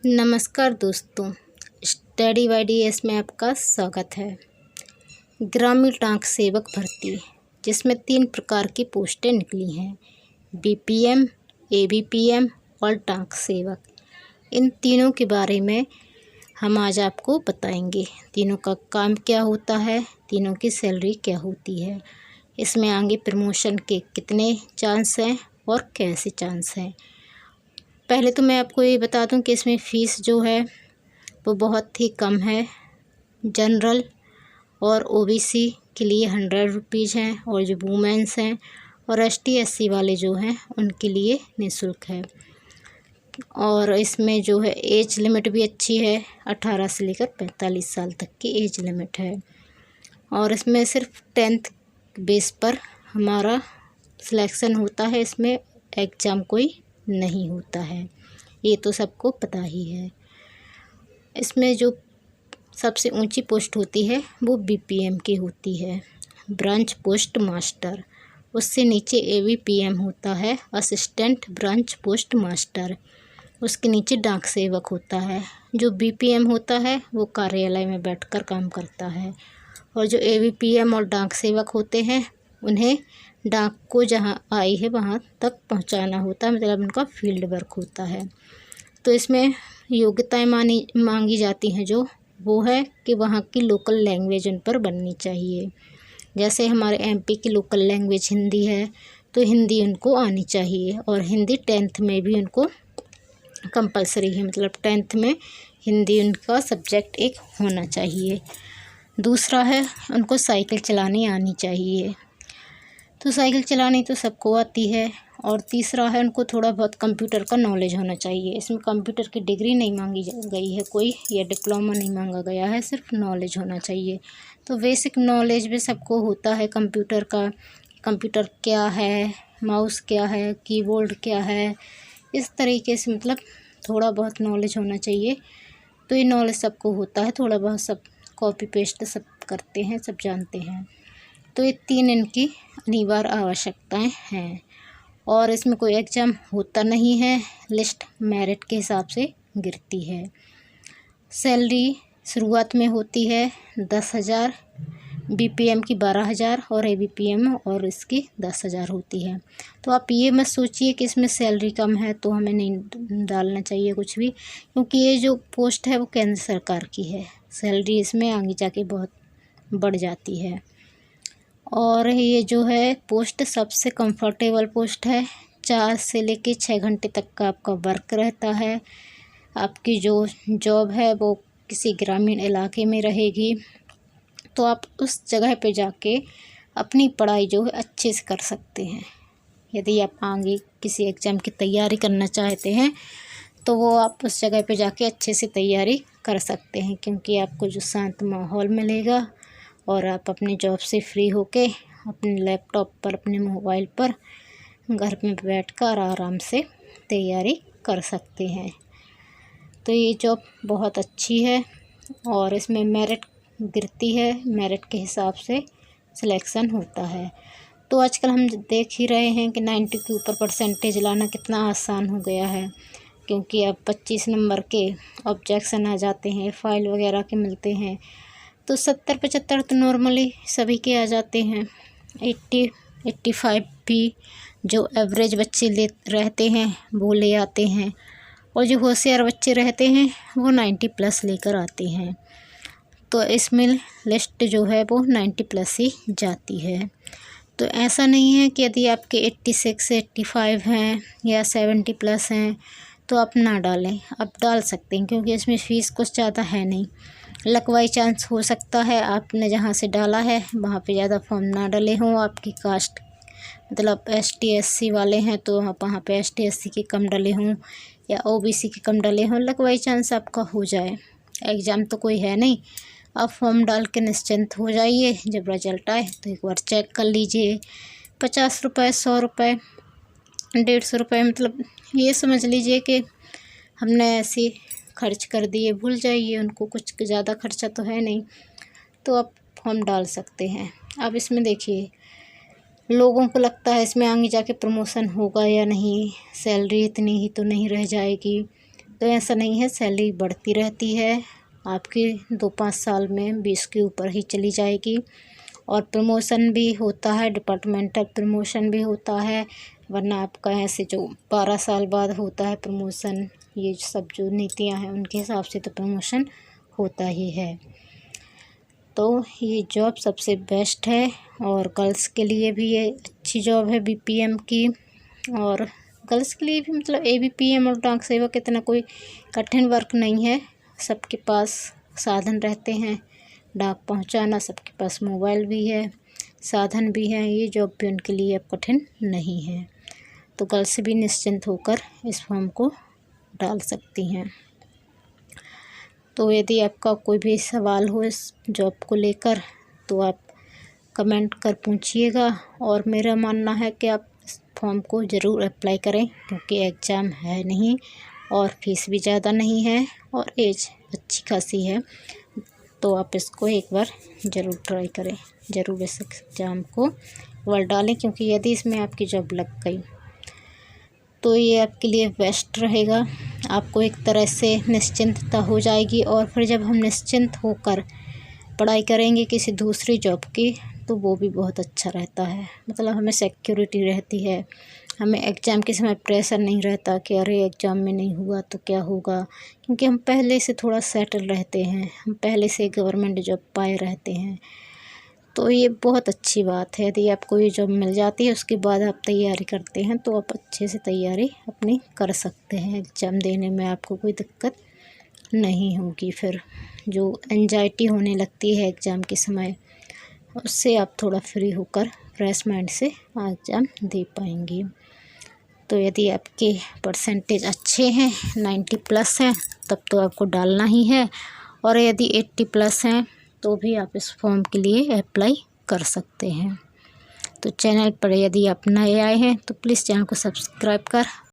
नमस्कार दोस्तों, study bye DS में आपका स्वागत है। ग्रामीण डाक सेवक भर्ती जिसमें 3 प्रकार की पोस्टें निकली हैं, बीपीएम, एबीपीएम और डाक सेवक। इन तीनों के बारे में हम आज आपको बताएंगे। तीनों का काम क्या होता है, तीनों की सैलरी क्या होती है, इसमें आगे प्रमोशन के कितने चांस हैं और कैसे चांस हैं। पहले तो मैं आपको ये बता दूं कि इसमें फ़ीस जो है वो बहुत ही कम है। जनरल और ओबीसी के लिए 100 रुपीज़ हैं और जो वुमेंस हैं और एसटी एससी वाले जो हैं उनके लिए निःशुल्क है। और इसमें जो है एज लिमिट भी अच्छी है, 18 से लेकर 45 साल तक की एज लिमिट है। और इसमें सिर्फ 10th बेस पर हमारा सिलेक्शन होता है, इसमें एग्ज़ाम कोई नहीं होता है, ये तो सबको पता ही है। इसमें जो सबसे ऊंची पोस्ट होती है वो बीपीएम की होती है, ब्रांच पोस्ट मास्टर। उससे नीचे एबीपीएम होता है, असिस्टेंट ब्रांच पोस्ट मास्टर। उसके नीचे डाक सेवक होता है। जो बीपीएम होता है वो कार्यालय में बैठकर काम करता है और जो एबीपीएम और डाक सेवक होते हैं उन्हें डाक को जहां आई है वहां तक पहुंचाना होता है, मतलब उनका फील्ड वर्क होता है। तो इसमें योग्यताएं मांगी जाती हैं जो वो है कि वहाँ की लोकल लैंग्वेज उन पर बननी चाहिए। जैसे हमारे एमपी की लोकल लैंग्वेज हिंदी है तो हिंदी उनको आनी चाहिए और हिंदी 10th में भी उनको कंपलसरी है, मतलब 10th में हिंदी उनका सब्जेक्ट एक होना चाहिए। दूसरा है उनको साइकिल चलानी आनी चाहिए, तो साइकिल चलानी तो सबको आती है। और तीसरा है उनको थोड़ा बहुत कंप्यूटर का नॉलेज होना चाहिए। इसमें कंप्यूटर की डिग्री नहीं मांगी गई है कोई, या डिप्लोमा नहीं मांगा गया है, सिर्फ नॉलेज होना चाहिए। तो बेसिक नॉलेज भी सबको होता है कंप्यूटर का, कंप्यूटर क्या है, माउस क्या है, कीबोर्ड क्या है, इस तरीके से मतलब थोड़ा बहुत नॉलेज होना चाहिए। तो ये नॉलेज सबको होता है, थोड़ा बहुत सब कॉपी पेस्ट सब करते हैं, सब जानते हैं। तो ये 3 इनकी अनिवार्य आवश्यकताएं हैं। और इसमें कोई एग्ज़ाम होता नहीं है, लिस्ट मेरिट के हिसाब से गिरती है। सैलरी शुरुआत में होती है 10,000, बीपीएम की 12,000 और एबीपीएम और इसकी 10,000 होती है। तो आप ये मत सोचिए कि इसमें सैलरी कम है तो हमें नहीं डालना चाहिए कुछ भी, क्योंकि ये जो पोस्ट है वो केंद्र सरकार की है। सैलरी इसमें आगे जाके बहुत बढ़ जाती है। और ये जो है पोस्ट सबसे कंफर्टेबल पोस्ट है। 4 से लेके 6 घंटे तक का आपका वर्क रहता है। आपकी जो जॉब है वो किसी ग्रामीण इलाके में रहेगी, तो आप उस जगह पे जाके अपनी पढ़ाई जो है अच्छे से कर सकते हैं। यदि आप आगे किसी एग्ज़ाम की तैयारी करना चाहते हैं तो वो आप उस जगह पे जाके अच्छे से तैयारी कर सकते हैं, क्योंकि आपको जो शांत माहौल मिलेगा और आप अपनी जॉब से फ्री होके अपने लैपटॉप पर, अपने मोबाइल पर घर में बैठकर आराम से तैयारी कर सकते हैं। तो ये जॉब बहुत अच्छी है और इसमें मेरिट गिरती है, मेरिट के हिसाब से सिलेक्शन होता है। तो आजकल हम देख ही रहे हैं कि 90 के ऊपर परसेंटेज लाना कितना आसान हो गया है, क्योंकि अब 25 नंबर के ऑब्जेक्शन आ जाते हैं, फाइल वगैरह के मिलते हैं। तो 70-75 तो नॉर्मली सभी के आ जाते हैं। 80-85 भी जो एवरेज बच्चे ले रहते हैं वो ले आते हैं, और जो होशियार बच्चे रहते हैं वो 90+ लेकर आते हैं। तो इसमें लिस्ट जो है वो 90+ ही जाती है। तो ऐसा नहीं है कि यदि आपके 86-85 हैं या 70+ हैं तो आप ना डालें, आप डाल सकते हैं, क्योंकि इसमें फ़ीस कुछ ज़्यादा है नहीं। लक बाई चांस हो सकता है आपने जहाँ से डाला है वहाँ पे ज़्यादा फॉर्म ना डले हों, आपकी कास्ट मतलब एसटी एससी वाले हैं तो वहाँ पे एसटी एससी के कम डले हों या ओबीसी के कम डले हों, लक बाई चांस आपका हो जाए। एग्ज़ाम तो कोई है नहीं, आप फॉर्म डाल के निश्चिंत हो जाइए। जब रिजल्ट आए तो एक बार चेक कर लीजिए। 50 रुपये, 100 रुपये, 150 रुपये, मतलब ये समझ लीजिए कि हमने ऐसे खर्च कर दिए, भूल जाइए उनको, कुछ ज़्यादा खर्चा तो है नहीं। तो आप फॉर्म डाल सकते हैं। अब इसमें देखिए, लोगों को लगता है इसमें आगे जाके प्रमोशन होगा या नहीं, सैलरी इतनी ही तो नहीं रह जाएगी। तो ऐसा नहीं है, सैलरी बढ़ती रहती है आपकी 2-5 साल में 20 के ऊपर ही चली जाएगी। और प्रमोशन भी होता है, डिपार्टमेंटल प्रमोशन भी होता है, वरना आपका ऐसे जो 12 साल बाद होता है प्रमोशन, ये सब जो नीतियां हैं उनके हिसाब से तो प्रमोशन होता ही है। तो ये जॉब सबसे बेस्ट है और गर्ल्स के लिए भी ये अच्छी जॉब है बीपीएम की। और गर्ल्स के लिए भी मतलब एबीपीएम और डाक सेवक इतना कोई कठिन वर्क नहीं है, सबके पास साधन रहते हैं डाक पहुंचाना, सबके पास मोबाइल भी है, साधन भी है, ये जॉब भी उनके लिए अब कठिन नहीं है। तो गर्ल्स भी निश्चिंत होकर इस फॉर्म को डाल सकती हैं। तो यदि आपका कोई भी सवाल हो इस जॉब को लेकर तो आप कमेंट कर पूछिएगा। और मेरा मानना है कि आप इस फॉर्म को ज़रूर अप्लाई करें, क्योंकि एग्ज़ाम है नहीं और फीस भी ज़्यादा नहीं है और एज अच्छी खासी है। तो आप इसको एक बार ज़रूर ट्राई करें, ज़रूर इस एग्ज़ाम को वर्ड डालें, क्योंकि यदि इसमें आपकी जॉब लग गई तो ये आपके लिए बेस्ट रहेगा। आपको एक तरह से निश्चिंतता हो जाएगी। और फिर जब हम निश्चिंत होकर पढ़ाई करेंगे किसी दूसरी जॉब की तो वो भी बहुत अच्छा रहता है, मतलब हमें सिक्योरिटी रहती है, हमें एग्ज़ाम के समय प्रेशर नहीं रहता कि अरे एग्ज़ाम में नहीं हुआ तो क्या होगा, क्योंकि हम पहले से थोड़ा सेटल रहते हैं, हम पहले से गवर्नमेंट जॉब पाए रहते हैं। तो ये बहुत अच्छी बात है। यदि आपको ये जॉब मिल जाती है उसके बाद आप तैयारी करते हैं तो आप अच्छे से तैयारी अपनी कर सकते हैं, एग्ज़ाम देने में आपको कोई दिक्कत नहीं होगी। फिर जो एंजाइटी होने लगती है एग्ज़ाम के समय, उससे आप थोड़ा फ्री होकर फ्रेश माइंड से एग्ज़ाम दे पाएंगी। तो यदि आपके परसेंटेज अच्छे हैं, 90+ हैं, तब तो आपको डालना ही है। और यदि 80+ हैं तो भी आप इस फॉर्म के लिए अप्लाई कर सकते हैं। तो चैनल पर यदि आप नए आए हैं तो प्लीज़ चैनल को सब्सक्राइब कर